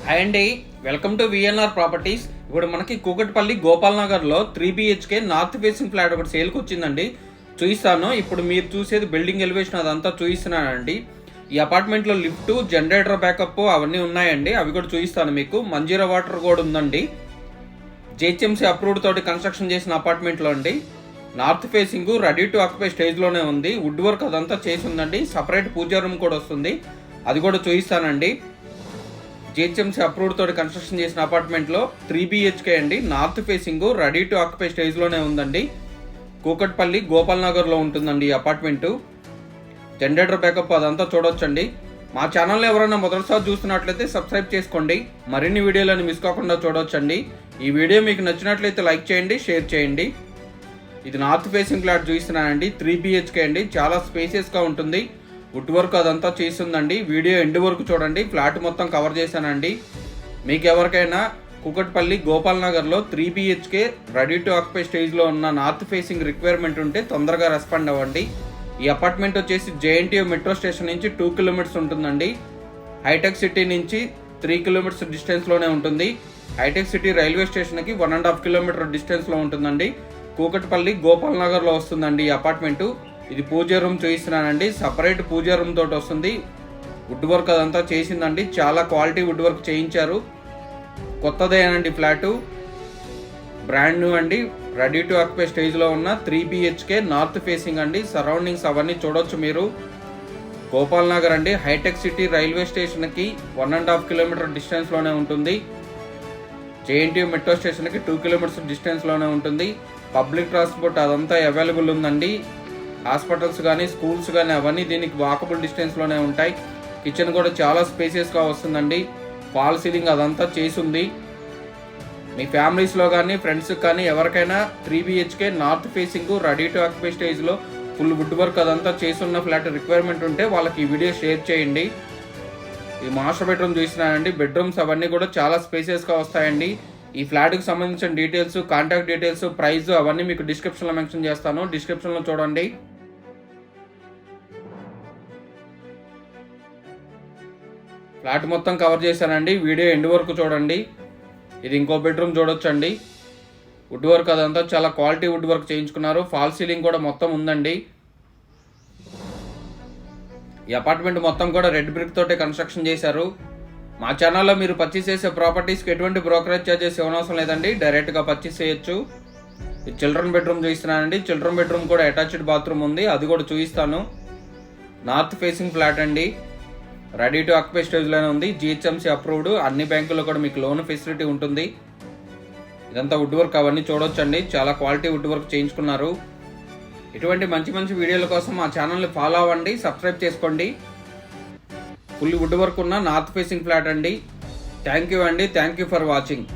Hi అండి, welcome to VNR properties. ఇప్పుడు మనకి కూకట్పల్లి గోపాల్ నగర్లో 3BHK నార్త్ ఫేసింగ్ ఫ్లాట్ ఒకటి సేల్కి వచ్చిందండి. చూపిస్తాను. ఇప్పుడు మీరు చూసేది బిల్డింగ్ ఎలివేషన్ అదంతా చూపిస్తున్నానండి. ఈ అపార్ట్మెంట్లో లిఫ్ట్, జనరేటర్ బ్యాకప్ అవన్నీ ఉన్నాయండి. అవి కూడా చూపిస్తాను మీకు. మంజీరా వాటర్ కూడా ఉందండి. JHMC అప్రూవ్డ్ తోటి కన్స్ట్రక్షన్ చేసిన అపార్ట్మెంట్లో అండి. North facing ready to occupy స్టేజ్లోనే ఉంది. వుడ్ వర్క్ అదంతా చేసి ఉందండి. సపరేట్ పూజా రూమ్ కూడా వస్తుంది, అది కూడా చూపిస్తానండి. JHMC అప్రూవ్డ్ తోటి కన్స్ట్రక్షన్ చేసిన అపార్ట్మెంట్లో 3BHK అండి. North facing ready to occupy స్టేజ్లోనే ఉందండి. కూకట్పల్లి గోపాల్ నగర్లో ఉంటుందండి ఈ అపార్ట్మెంటు. జనరేటర్ బ్యాకప్ అదంతా చూడొచ్చండి. మా ఛానల్ ఎవరైనా మొదటిసారి చూస్తున్నట్లయితే సబ్స్క్రైబ్ చేసుకోండి. మరిన్ని వీడియోలను మిస్ కాకుండా చూడొచ్చండి. ఈ వీడియో మీకు నచ్చినట్లయితే లైక్ చేయండి, షేర్ చేయండి. ఇది నార్త్ ఫేసింగ్ ఫ్లాట్ చూపిస్తున్నానండి. 3BHK అండి. చాలా స్పేసియస్గా ఉంటుంది. వుడ్ వర్క్ అదంతా చేస్తుందండి. వీడియో ఎండ్ వరకు చూడండి. ఫ్లాట్ మొత్తం కవర్ చేశానండి. మీకు ఎవరికైనా కూకట్పల్లి గోపాల్ నగర్లో 3BHK రెడీ టు ఆక్యుపై స్టేజ్లో ఉన్న నార్త్ ఫేసింగ్ రిక్వైర్మెంట్ ఉంటే తొందరగా రెస్పాండ్ అవ్వండి. ఈ అపార్ట్మెంట్ వచ్చేసి JNTU మెట్రో స్టేషన్ నుంచి 2 కిలోమీటర్స్ ఉంటుందండి. హైటెక్ సిటీ నుంచి 3 కిలోమీటర్స్ డిస్టెన్స్లోనే ఉంటుంది. హైటెక్ సిటీ రైల్వే స్టేషన్కి 1.5 కిలోమీటర్ డిస్టెన్స్లో ఉంటుందండి. కూకట్పల్లి గోపాల్ నగర్లో వస్తుందండి ఈ అపార్ట్మెంటు. ఇది పూజా రూమ్ చూపిస్తున్నానండి. సపరేట్ పూజా రూమ్ తోటి వస్తుంది. వుడ్ వర్క్ అదంతా చేసిందండి. చాలా క్వాలిటీ వుడ్ వర్క్ చేయించారు. కొత్తదేనండి ఫ్లాటు, బ్రాండ్ న్యూ అండి. రెడీ టు ఆక్యుపై స్టేజ్లో ఉన్న 3BHK నార్త్ ఫేసింగ్ అండి. సరౌండింగ్స్ అవన్నీ చూడొచ్చు మీరు. గోపాల్ నగర్ అండి. హైటెక్ సిటీ రైల్వే స్టేషన్కి 1.5 కిలోమీటర్ డిస్టెన్స్లోనే ఉంటుంది. JNTU మెట్రో స్టేషన్కి 2 కిలోమీటర్స్ డిస్టెన్స్లోనే ఉంటుంది. పబ్లిక్ ట్రాన్స్పోర్ట్ అదంతా అవైలబుల్ ఉందండి. హాస్పిటల్స్ కానీ స్కూల్స్ కానీ అవన్నీ దీనికి వాకబుల్ డిస్టెన్స్లోనే ఉంటాయి. కిచెన్ కూడా చాలా స్పేసియస్గా వస్తుందండి. ఫాల్ సీలింగ్ అదంతా చేసింది. మీ ఫ్యామిలీస్లో కానీ ఫ్రెండ్స్కి కానీ ఎవరికైనా 3BHK north facing ready to occupy స్టేజ్లో ఫుల్ వుడ్ వర్క్ అదంతా చేసున్న ఫ్లాట్ రిక్వైర్మెంట్ ఉంటే వాళ్ళకి ఈ వీడియో షేర్ చేయండి. ఈ మాస్టర్ బెడ్రూమ్ చూసినానండి. బెడ్రూమ్స్ అవన్నీ కూడా చాలా స్పేసియస్గా వస్తాయండి. ఈ ఫ్లాట్కి సంబంధించిన డీటెయిల్స్, కాంటాక్ట్ డీటెయిల్స్, ప్రైస్ అవన్నీ మీకు డిస్క్రిప్షన్లో మెన్షన్ చేస్తాను. డిస్క్రిప్షన్లో చూడండి. ఫ్లాట్ మొత్తం కవర్ చేశానండి. వీడియో ఎండ్ వరకు చూడండి. ఇది ఇంకో బెడ్రూమ్ చూడొచ్చండి. వుడ్ వర్క్ అదంతా చాలా క్వాలిటీ వుడ్ వర్క్ చేయించుకున్నారు. ఫాల్ సీలింగ్ కూడా మొత్తం ఉందండి. ఈ అపార్ట్మెంట్ మొత్తం కూడా రెడ్ బ్రిక్ తోటే కన్స్ట్రక్షన్ చేశారు. మా ఛానల్లో మీరు పర్చేస్ చేసే ప్రాపర్టీస్కి ఎటువంటి బ్రోకరేజ్ ఛార్జెస్ ఇవ్వనవసరం లేదండి. డైరెక్ట్గా పర్చేస్ చేయొచ్చు. ఇది చిల్డ్రన్ బెడ్రూమ్ చూపిస్తున్నానండి. చిల్డ్రన్ బెడ్రూమ్ కూడా అటాచ్డ్ బాత్రూమ్ ఉంది, అది కూడా చూపిస్తాను. నార్త్ ఫేసింగ్ ఫ్లాట్ అండి. రెడీ టు ఆక్యుపై స్టేజ్లోనే ఉంది. JHMC approved. అన్ని బ్యాంకుల్లో కూడా మీకు లోన్ ఫెసిలిటీ ఉంటుంది. ఇదంతా వుడ్ వర్క్ అవన్నీ చూడొచ్చండి. చాలా క్వాలిటీ వుడ్ వర్క్ చేయించుకున్నారు. ఇటువంటి మంచి మంచి వీడియోల కోసం మా ఛానల్ని ఫాలో అవ్వండి, సబ్స్క్రైబ్ చేసుకోండి. ఫుల్ వుడ్ వర్క్ ఉన్న నార్త్ ఫేసింగ్ ఫ్లాట్ అండి. థ్యాంక్ యూ అండి. Thank you for watching.